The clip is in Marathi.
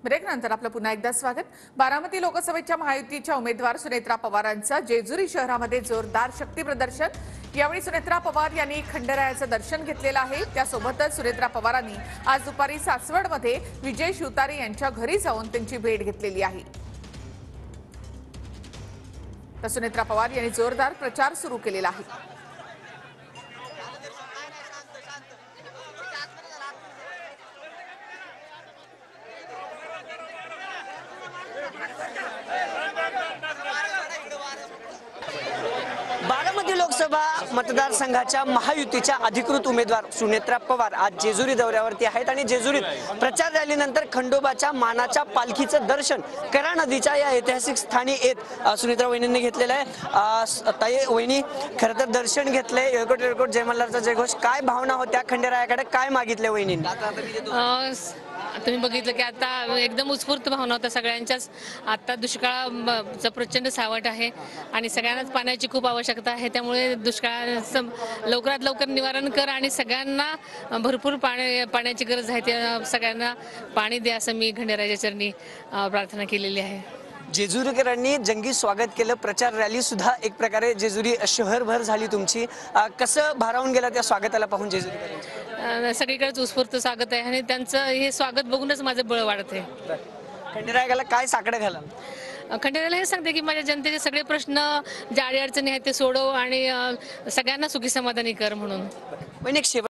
ब्रेकनंतर आपलं पुन्हा एकदा स्वागत। बारामती लोकसभेच्या महायुतीच्या उमेदवार सुनेत्रा पवारांचा जेजुरी शहरामध्ये जोरदार शक्ती प्रदर्शन। यावेळी सुनेत्रा पवार यांनी खंडेरायाचं दर्शन घेतलेलं आहे। त्यासोबतच सुनेत्रा पवारांनी आज दुपारी सासवडमध्ये विजय शिवतारे यांच्या घरी जाऊन त्यांची भेट घेतलेली आहे। तर सुनेत्रा पवार यांनी जोरदार प्रचार सुरू केलेला आहे। बारामती लोकसभा मतदारसंघाच्या महायुतीच्या अधिकृत उमेदवार सुनेत्रा पवार आज जेजुरी दौऱ्यावरती आहेत आणि जेजुरीत प्रचार रॅलीनंतर खंडोबाच्या मानाच्या पालखीचं दर्शन करा नदीच्या या ऐतिहासिक स्थानी येत सुनेत्रा वहिनींनी घेतलेलं आहे। ताई वहिनी, खरं तर दर्शन घेतलंय, येळकोट येळकोट जय मल्हारचा जयघोष, काय भावना होत्या? खंडेरायाकडे काय मागितले वहिनींनी? तुम्ही बघितलं की आता एकदम उत्स्फूर्त भावना होत्या सगळ्यांच्याच। आता दुष्काळाचं प्रचंड सावट आहे आणि सगळ्यांनाच पाण्याची खूप आवश्यकता आहे, त्यामुळे दुष्काळाचं लवकरात लवकर निवारण कर आणि सगळ्यांना भरपूर पाण्याची गरज आहे, ते सगळ्यांना पाणी द्या असं मी खंडेरायाच्या चरणी प्रार्थना केलेली आहे। जेजुरीकरांनी जंगी स्वागत केलं, प्रचार रॅली सुद्धा एक प्रकारे जेजुरी शहरभर झाली तुमची। कसं भारावून गेला त्या स्वागताला पाहून जेजुरी? सगळीकडेच उत्स्फूर्त स्वागत आहे आणि त्यांचं हे स्वागत बघूनच माझं बळ वाढत आहे। खंडेरायाला काय साकडं घाला? खंडेरायाला हे सांगते की माझ्या जनतेचे सगळे प्रश्न ज्या अडचणी आहेत ते सोडव आणि सगळ्यांना सुखी समाधानी कर म्हणून। पण एक